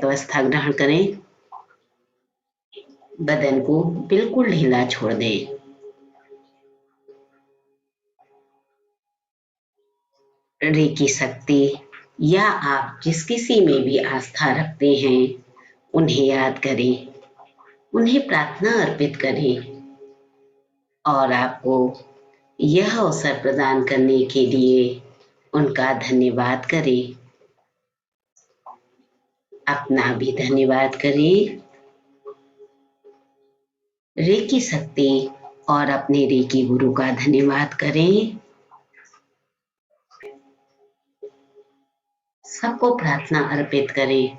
निर्भय अवस्था ग्रहण करें। बदन को बिल्कुल ढीला छोड़ दें। रेकी शक्ति या आप जिस किसी में भी आस्था रखते हैं उन्हें याद करें, उन्हें प्रार्थना अर्पित करें और आपको यह अवसर प्रदान करने के लिए उनका धन्यवाद करें। अपना भी धन्यवाद करें। रेकी शक्ति और अपने रेकी गुरु का धन्यवाद करें। सबको प्रार्थना अर्पित करें।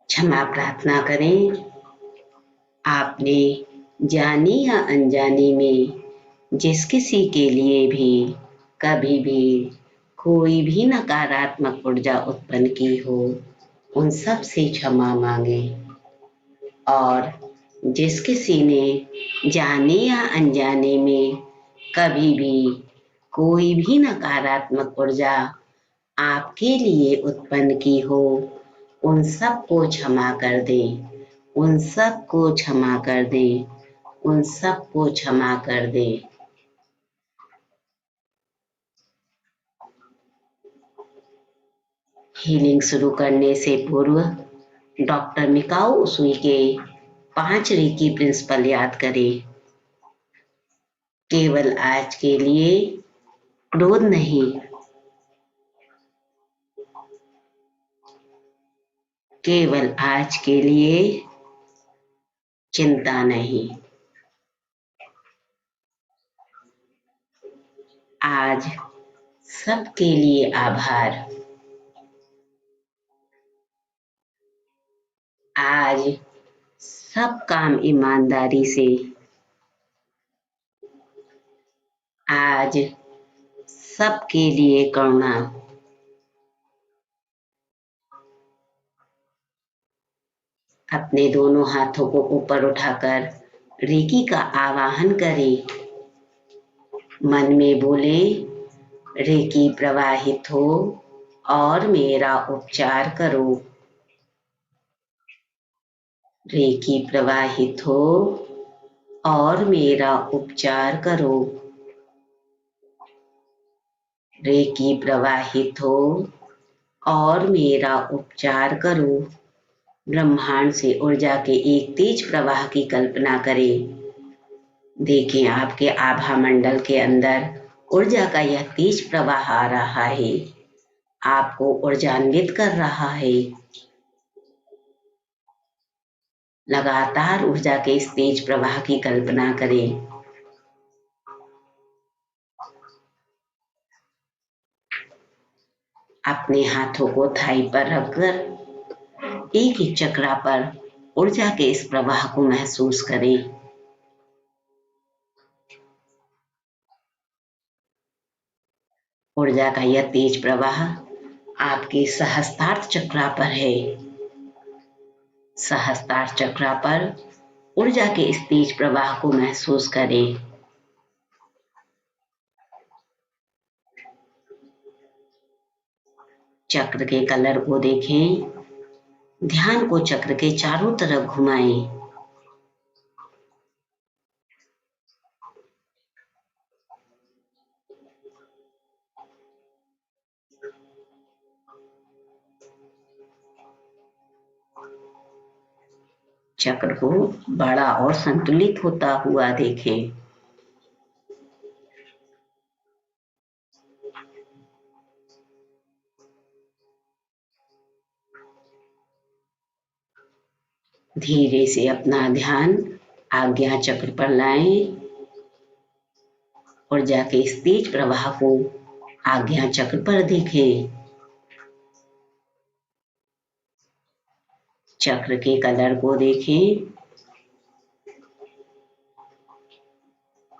क्षमा प्रार्थना करें। आपने जाने या अनजाने में जिस किसी के लिए भी कभी भी कोई भी नकारात्मक ऊर्जा उत्पन्न की हो, उन सब से क्षमा मांगे और जिस किसी ने जाने या अनजाने में कभी भी कोई भी नकारात्मक ऊर्जा आपके लिए उत्पन्न की हो, उन सब को क्षमा कर दें, उन सब को क्षमा कर दें, उन सब को क्षमा कर दें। हीलिंग शुरू करने से पूर्व डॉक्टर मिकाओ उसुई के 5 रेकी प्रिंसिपल याद करें। केवल आज के लिए क्रोध नहीं, केवल आज के लिए चिंता नहीं, आज सबके लिए आभार, आज सब काम ईमानदारी से, आज सबके लिए करुणा, अपने दोनों हाथों को ऊपर उठाकर रेकी का आवाहन करें। मन में बोले, रेकी प्रवाहित हो और मेरा उपचार करो। रेकी प्रवाहित हो और मेरा उपचार करो। रेकी प्रवाहित हो और मेरा उपचार करो। ब्रह्मांड से ऊर्जा के एक तेज प्रवाह की कल्पना करें। देखें आपके आभा मंडल के अंदर ऊर्जा का यह तेज प्रवाह आ रहा है, आपको ऊर्जान्वित कर रहा है। लगातार ऊर्जा के इस तेज प्रवाह की कल्पना करें। अपने हाथों को थाई पर रखकर एक ही चक्रा पर ऊर्जा के इस प्रवाह को महसूस करें। ऊर्जा का यह तेज प्रवाह आपके सहस्त्रार्थ चक्रा पर है। सहस्त्रार्थ चक्रा पर ऊर्जा के इस तेज प्रवाह को महसूस करें। चक्र के कलर को देखें। ध्यान को चक्र के चारों तरफ घुमाएं। चक्र को बड़ा और संतुलित होता हुआ देखें। धीरे से अपना ध्यान आज्ञा चक्र पर लाएं। ऊर्जा के इस तेज प्रवाह को आज्ञा चक्र पर देखें। चक्र के कलर को देखें।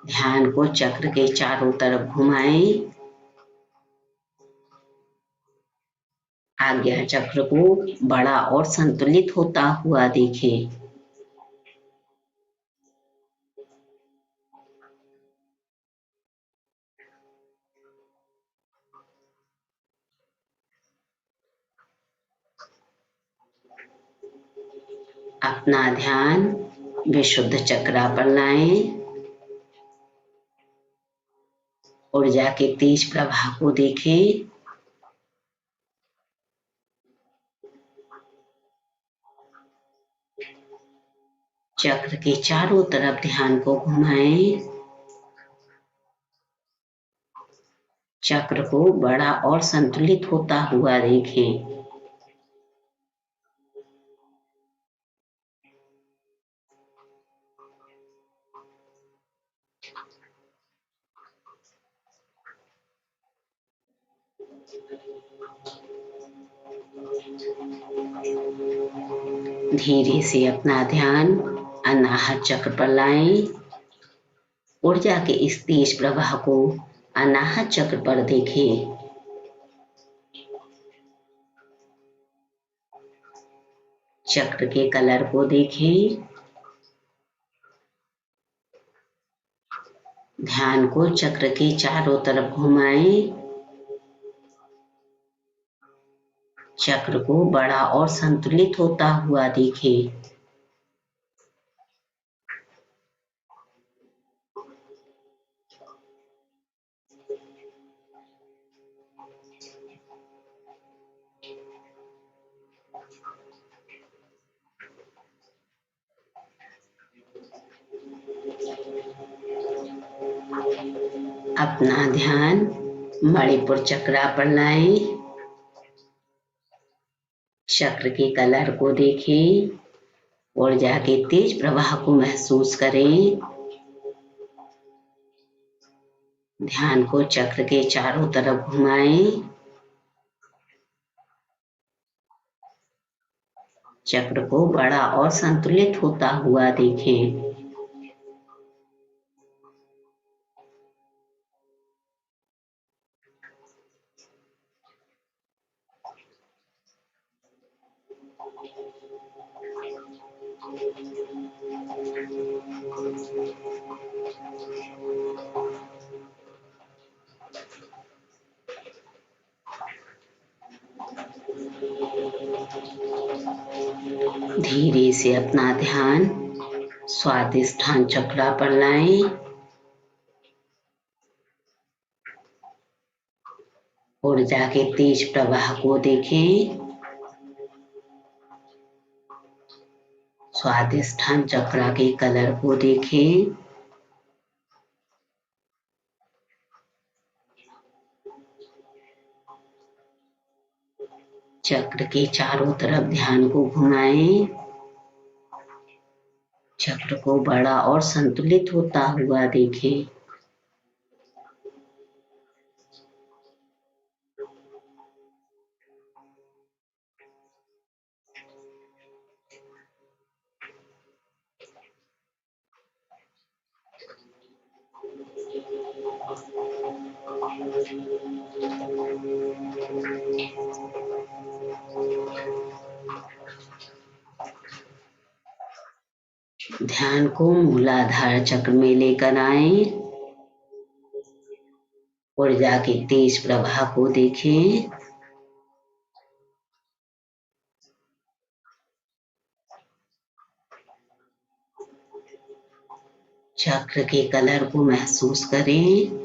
ध्यान को चक्र के चारों तरफ घुमाएं। आज्ञा चक्र को बड़ा और संतुलित होता हुआ देखें। अपना ध्यान विशुद्ध चक्रा पर लाएं। ऊर्जा के तेज प्रवाह को देखें। चक्र के चारों तरफ ध्यान को घुमाएं। चक्र को बड़ा और संतुलित होता हुआ देखें। धीरे से अपना ध्यान अनाहत चक्र पर लाएं। ऊर्जा के इस तेज प्रवाह को अनाहत चक्र पर देखें। चक्र के कलर को देखें। ध्यान को चक्र के चारों तरफ घुमाएं। चक्र को बड़ा और संतुलित होता हुआ देखें। अपना ध्यान मणिपुर चक्रा पर लाएं। चक्र के कलर को देखें। ऊर्जा के तेज प्रवाह को महसूस करें। ध्यान को चक्र के चारों तरफ घुमाएं। चक्र को बड़ा और संतुलित होता हुआ देखें। धीरे से अपना ध्यान स्वादिष्ठान चक्रा पर लाएं। ऊर्जा के तेज प्रवाह को देखें। स्वादिष्ठान चक्रा के कलर को देखें। चक्र के चारों तरफ ध्यान को घुमाएं। चक्र को बड़ा और संतुलित होता हुआ देखें। ध्यान को मूलाधार चक्र में लेकर आएं। ऊर्जा के तेज प्रवाह को देखें। चक्र के कलर को महसूस करें।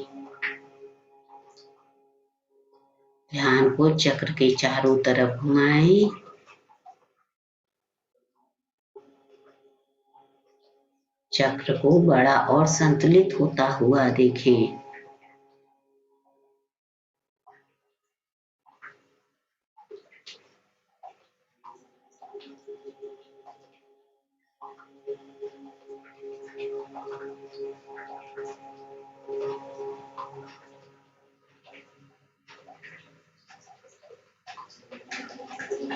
ध्यान को चक्र के चारों तरफ घुमाएं। चक्र को बड़ा और संतुलित होता हुआ देखें।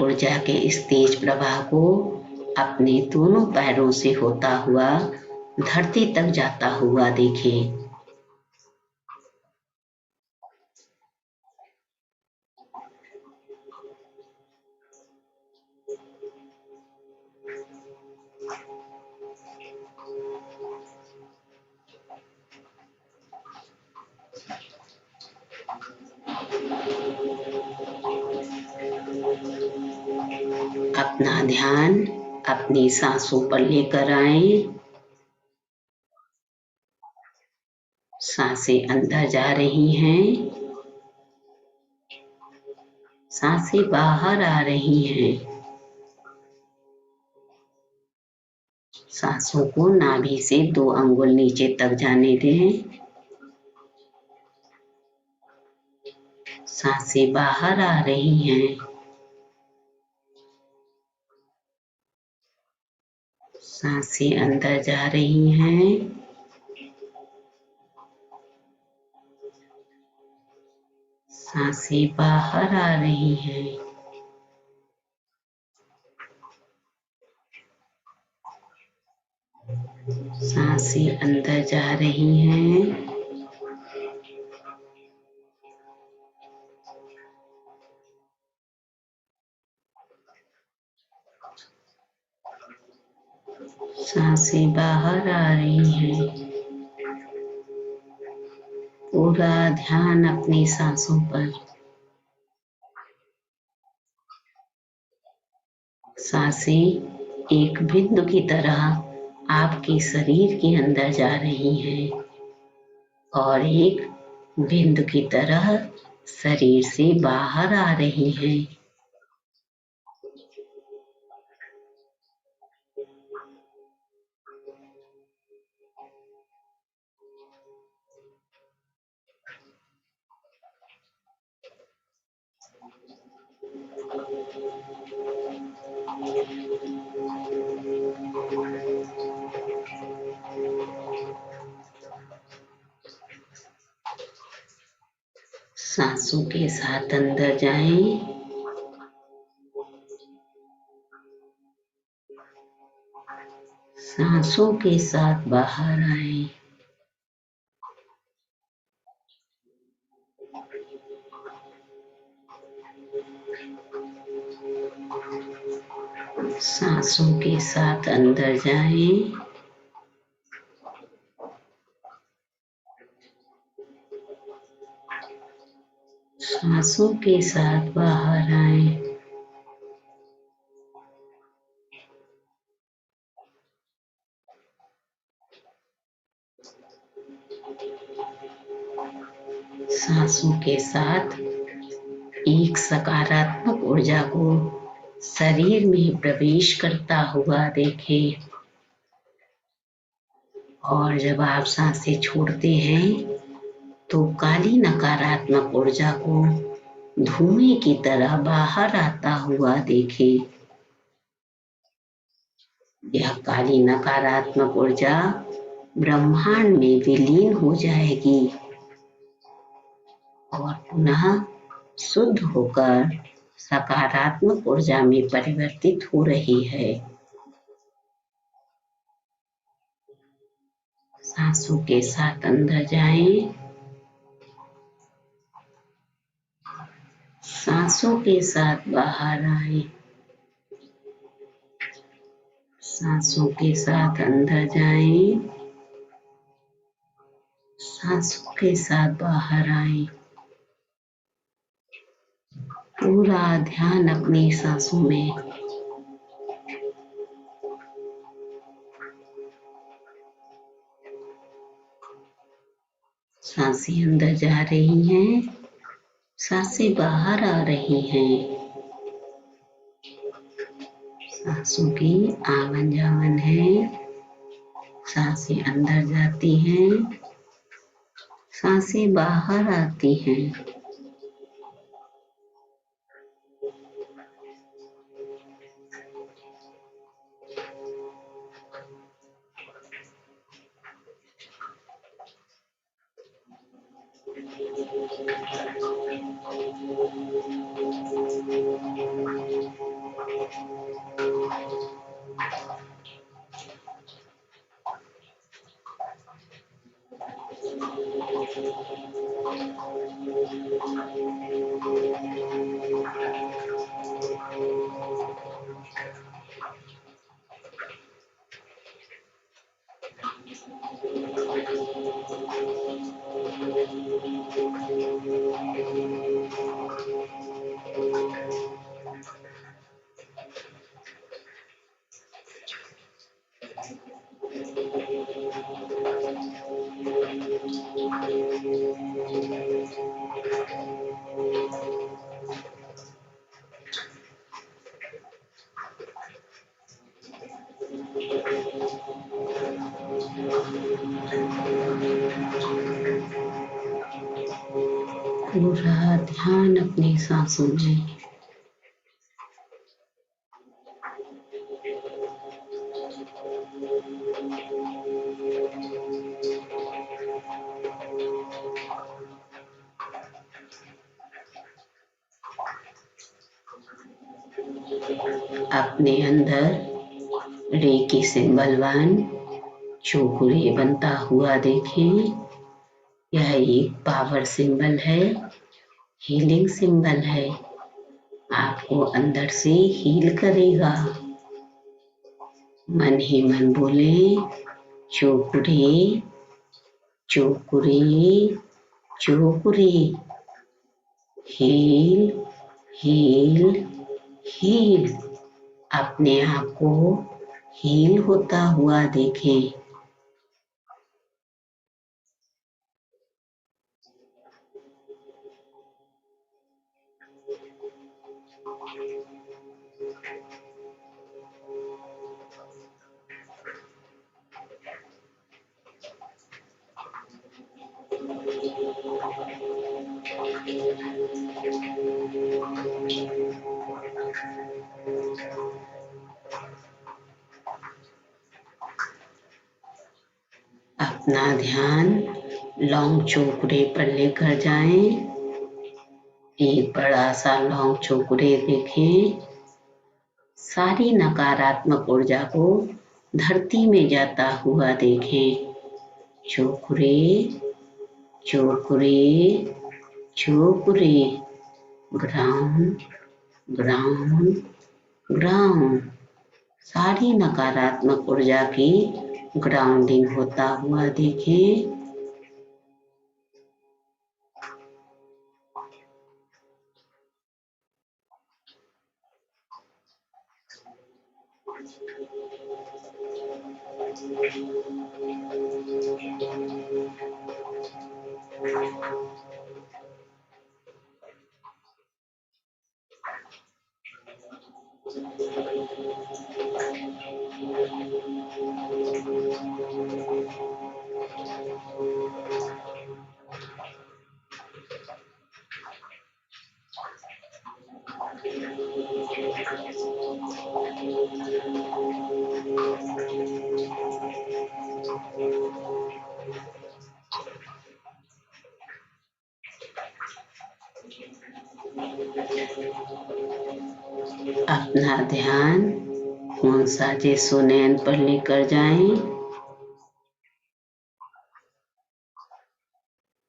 ऊर्जा के इस तेज प्रवाह को अपने दोनों पैरों से होता हुआ धरती तक जाता हुआ देखें। अपना ध्यान अपनी सांसों पर लेकर आए। सांसें अंदर जा रही हैं, सांसें बाहर आ रही हैं। सांसों को नाभि से 2 अंगुल नीचे तक जाने दें। सांसें बाहर आ रही हैं, सांसें अंदर जा रही हैं। सांसें बाहर आ रही हैं। सांसें अंदर जा रही हैं, सांसें बाहर आ रही हैं। पूरा ध्यान अपनी सांसों पर। सांसें एक बिंदु की तरह आपके शरीर के अंदर जा रही हैं और एक बिंदु की तरह शरीर से बाहर आ रही हैं। सांसों के साथ अंदर जाएं, सांसों के साथ बाहर आएं। सांसों के साथ अंदर जाएं, सांसों के साथ बाहर आएं। सांसों के साथ एक सकारात्मक ऊर्जा को शरीर में प्रवेश करता हुआ देखें और जब आप सांसें छोड़ते हैं तो काली नकारात्मक ऊर्जा को धुएं की तरह बाहर आता हुआ देखें। यह काली नकारात्मक ऊर्जा ब्रह्मांड में विलीन हो जाएगी और पुनः शुद्ध होकर सकारात्मक ऊर्जा में परिवर्तित हो रही है। सांसों के साथ अंदर जाएं, सांसों के साथ बाहर आए। सांसों के साथ अंदर जाएं, सांसों के साथ बाहर आए। पूरा ध्यान अपनी सांसों में। सांसें अंदर जा रही हैं, सांसें बाहर आ रही हैं। सांसों की आवन जावन है। सांसें अंदर जाती हैं, सांसें बाहर आती हैं। पूरा ध्यान अपनी सांसों में। अपने अंदर रेकी सिंबल वन चोकुरे बनता हुआ देखें। यह एक पावर सिंबल है, हीलिंग सिंबल है। आपको अंदर से हील करेगा। मन ही मन बोले चोकुरे चोकुरे चोकुरे, हील हील हील। अपने आप को हील होता हुआ देखें। अपना ध्यान लौंग चोकुरे पर लेकर जाएं। एक बड़ा सा लौंग चोकुरे देखें। सारी नकारात्मक ऊर्जा को धरती में जाता हुआ देखें। चोकुरे चोकुरे चोकुरे, ग्राउंड ग्राउंड ग्राउंड। सारी नकारात्मक ऊर्जा की ग्राउंडिंग होता हुआ देखें। अपना ध्यान साजे सुनैन पर लेकर जाएं।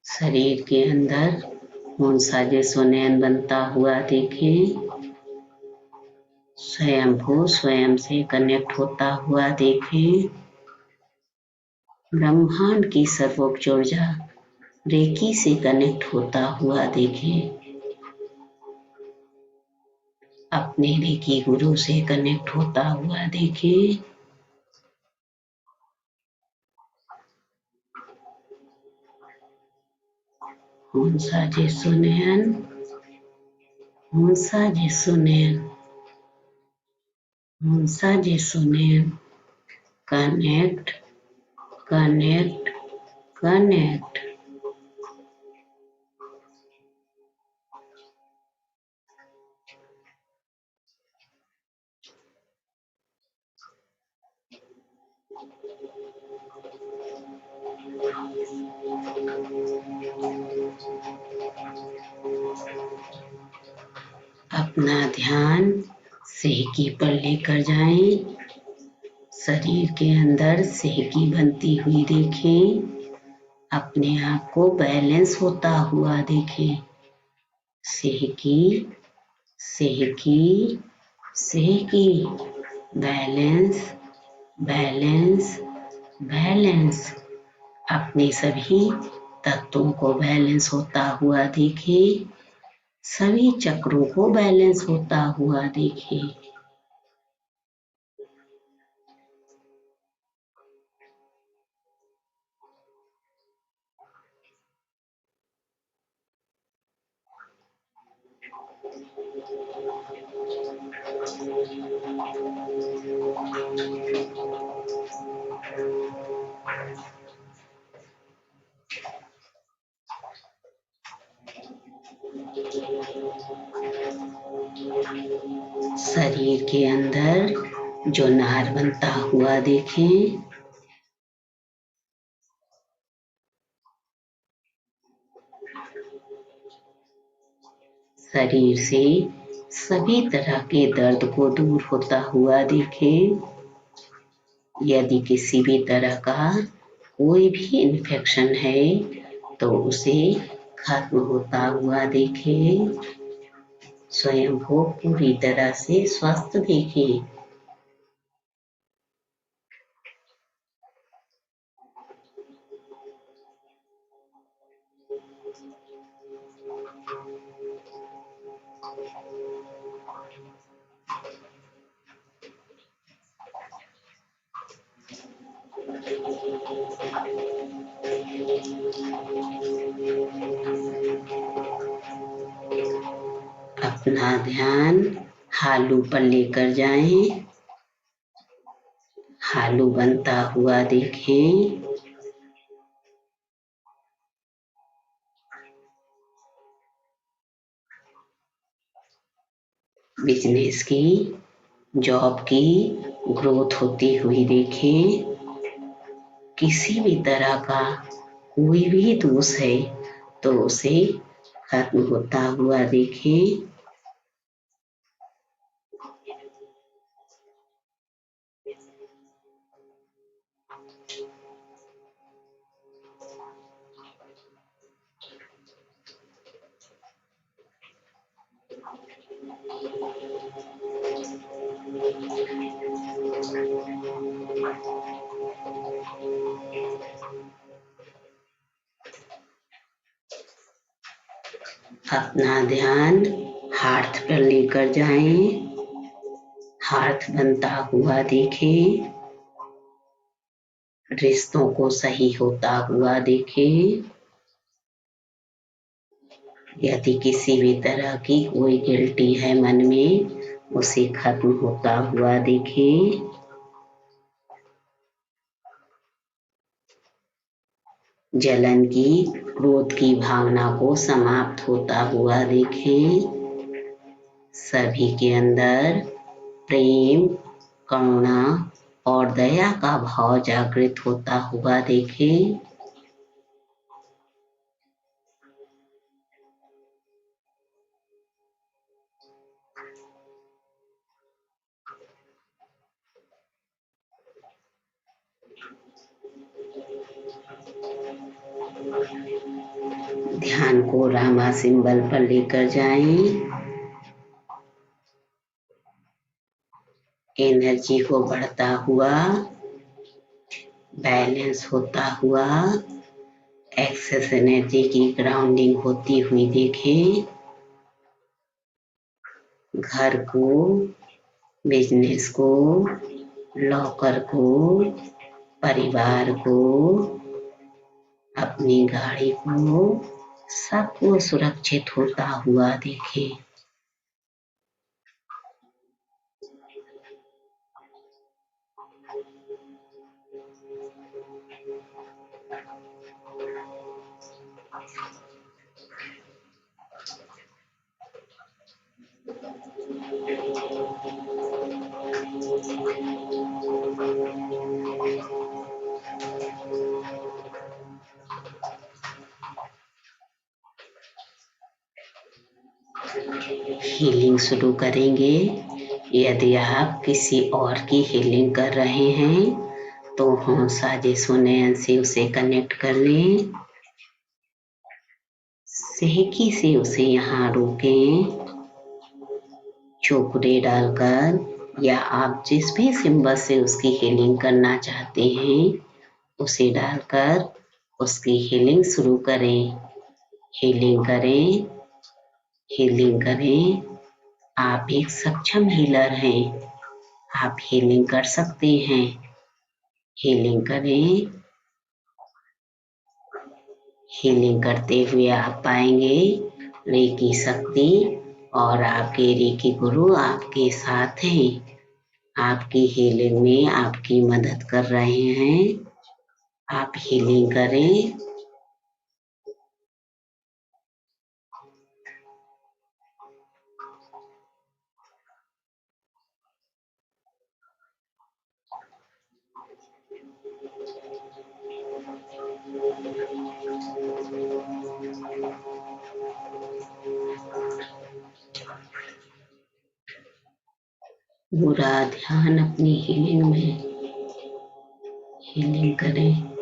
शरीर के अंदर साजे सुनैन बनता हुआ देखें। स्वयंभू स्वयं से कनेक्ट होता हुआ देखें। ब्रह्मांड की सर्वोच्च ऊर्जा रेकी से कनेक्ट होता हुआ देखें। अपने रेकी गुरु से कनेक्ट होता हुआ देखें। साजे सुनैन साजे सुनैन साजे सुनैन, कनेक्ट कनेक्ट कनेक्ट। अपना ध्यान सेहकी पर लेकर जाएं। शरीर के अंदर सेहकी बनती हुई देखें। अपने आप को बैलेंस होता हुआ देखें। सेहकी सेहकी सेहकी, बैलेंस बैलेंस बैलेंस। अपने सभी तत्वों को बैलेंस होता हुआ देखें। सभी चक्रों को बैलेंस होता हुआ देखें। शरीर के अंदर जो नार बनता हुआ देखें। शरीर से सभी तरह के दर्द को दूर होता हुआ देखें। यदि किसी भी तरह का कोई भी इन्फेक्शन है तो उसे खत्म होता हुआ देखें। स्वयं को पूरी तरह से स्वस्थ देखें। अपना ध्यान हालू पर लेकर जाएं। हालू बनता हुआ देखें। बिजनेस की, जॉब की ग्रोथ होती हुई देखें। किसी भी तरह का कोई भी दोष है तो उसे खत्म होता हुआ देखें। अपना ध्यान हार्ट पर लेकर जाएं। हार्ट बनता हुआ देखें। रिश्तों को सही होता हुआ देखें। यदि किसी भी तरह की कोई गिल्टी है मन में उसे खत्म होता हुआ देखें। जलन की, क्रोध की भावना को समाप्त होता हुआ देखें। सभी के अंदर प्रेम, करुणा और दया का भाव जागृत होता हुआ देखें। ध्यान को रामा सिंबल पर लेकर जाएं। एनर्जी को बढ़ता हुआ, बैलेंस होता हुआ, एक्सेस एनर्जी की ग्राउंडिंग होती हुई देखें। घर को, बिजनेस को, लॉकर को, परिवार को, अपनी गाड़ी को, सबको सुरक्षित होता हुआ देखें। हीलिंग शुरू करेंगे। यदि आप किसी और की हीलिंग कर रहे हैं तो हम साजिश नयन से उसे कनेक्ट कर लें। सेहकी से उसे यहाँ रोकें। चोकरे डालकर या आप जिस भी सिंबल से उसकी हीलिंग करना चाहते हैं उसे डालकर उसकी हीलिंग शुरू करें। हीलिंग करें, हीलिंग करें। आप एक सक्षम हीलर हैं। आप हीलिंग कर सकते हैं। हीलिंग करें। हीलिंग करते हुए आप पाएंगे रेकी शक्ति और आपके रेकी गुरु आपके साथ हैं। आपकी हीलिंग में आपकी मदद कर रहे हैं। आप हीलिंग करें। पूरा ध्यान अपनी हीलिंग में हीलिंग करें।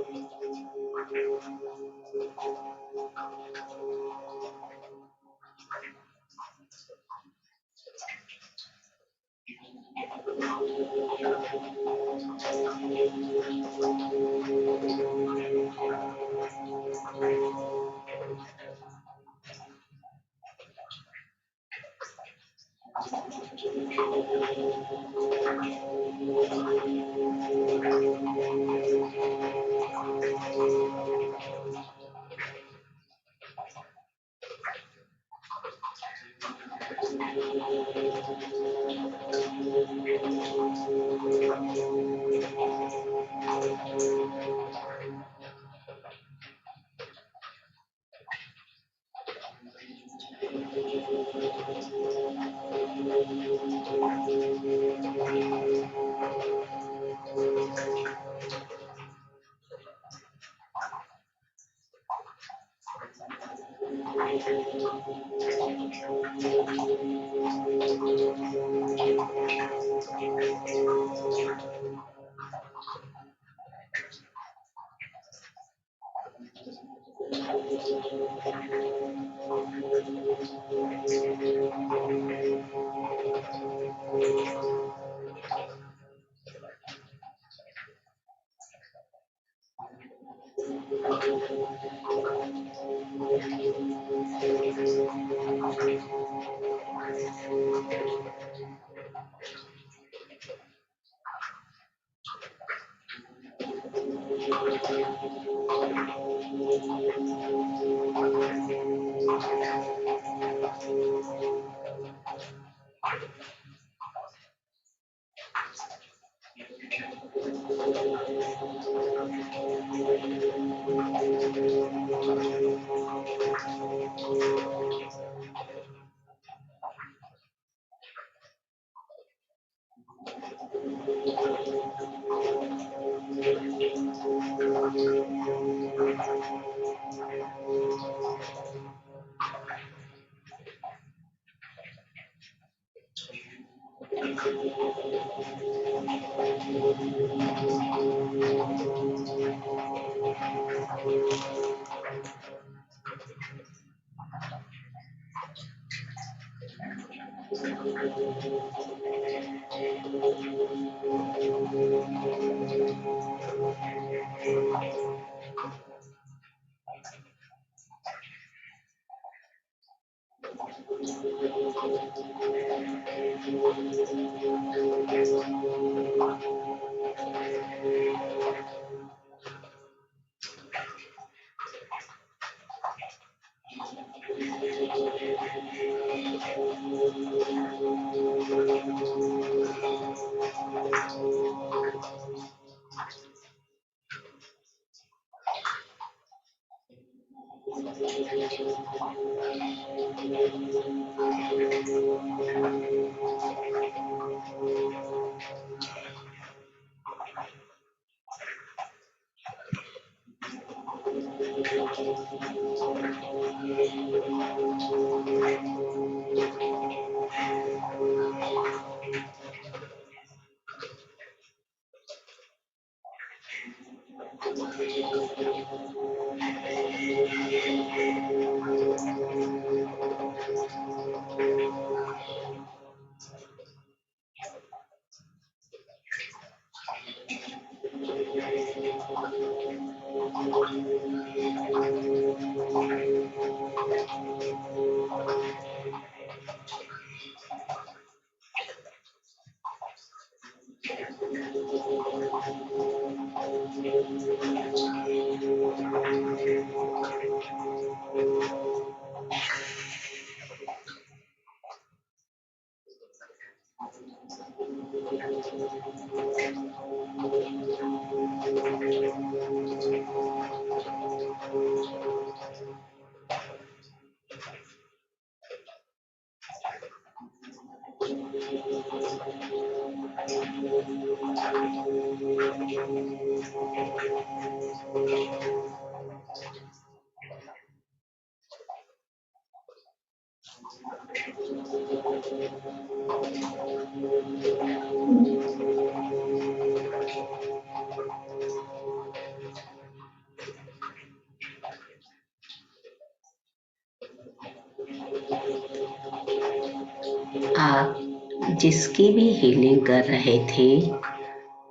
आप जिसकी भी हीलिंग कर रहे थे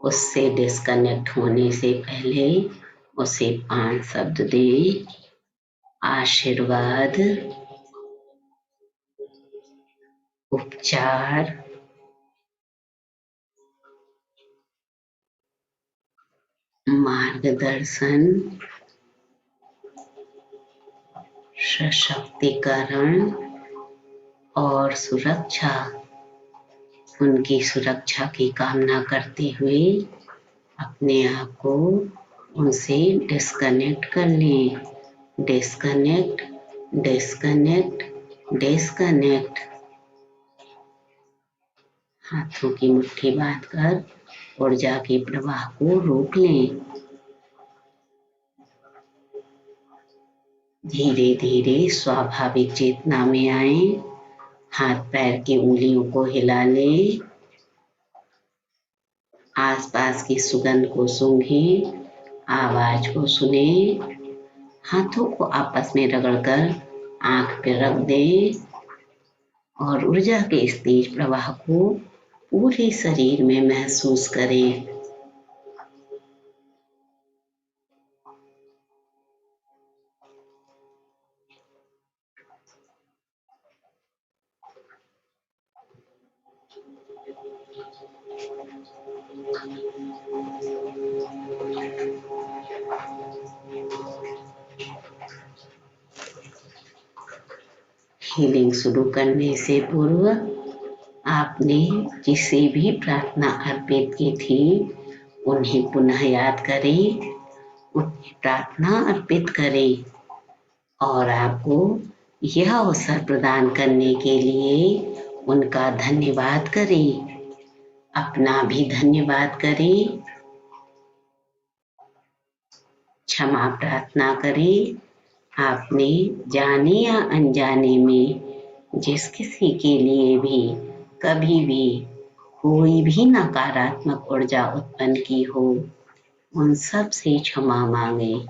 उससे डिस्कनेक्ट होने से पहले उसे 5 शब्द दें। आशीर्वाद, उपचार, मार्गदर्शन, सशक्तिकरण और सुरक्षा। उनकी सुरक्षा की कामना करते हुए अपने आप को उनसे डिस्कनेक्ट कर लें। Disconnect, disconnect, disconnect. हाथों की मुट्ठी बांधकर ऊर्जा के प्रवाह को रोक लें। धीरे धीरे स्वाभाविक चेतना में आए। हाथ पैर की उंगलियों को हिला लें। आसपास की सुगंध को सूंघें, आवाज को सुने। हाथों को आपस में रगड़कर आंख पे रख दें और ऊर्जा के इस तेज प्रवाह को पूरे शरीर में महसूस करें। हीलिंग शुरू करने से पूर्व आपने जिसे भी प्रार्थना अर्पित की थी उन्हें पुनः याद करें, उन्हें प्रार्थना अर्पित करें और आपको यह अवसर प्रदान करने के लिए उनका धन्यवाद करें। अपना भी धन्यवाद करें। क्षमा प्रार्थना करें। आपने जाने या अनजाने में जिस किसी के लिए भी कभी भी कोई भी नकारात्मक ऊर्जा उत्पन्न की हो उन सब से क्षमा मांगे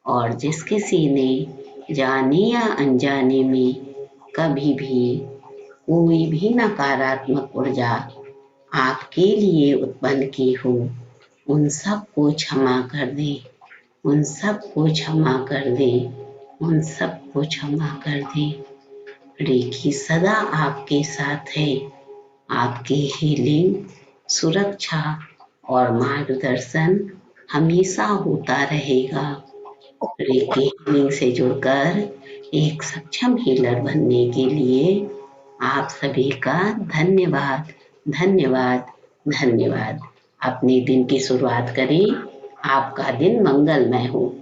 और जिस किसी ने जाने या अनजाने में कभी भी कोई भी नकारात्मक ऊर्जा आपके लिए उत्पन्न की हो उन सब को क्षमा कर दें। उन सब को क्षमा कर दें। उन सब को क्षमा कर दें। रेखी सदा आपके साथ है। आपकी हीलिंग, सुरक्षा और मार्गदर्शन हमेशा होता रहेगा। रेखी हीलिंग से जुड़कर एक सक्षम हीलर बनने के लिए आप सभी का धन्यवाद, धन्यवाद, धन्यवाद। अपने दिन की शुरुआत करें। आपका दिन मंगलमय हो।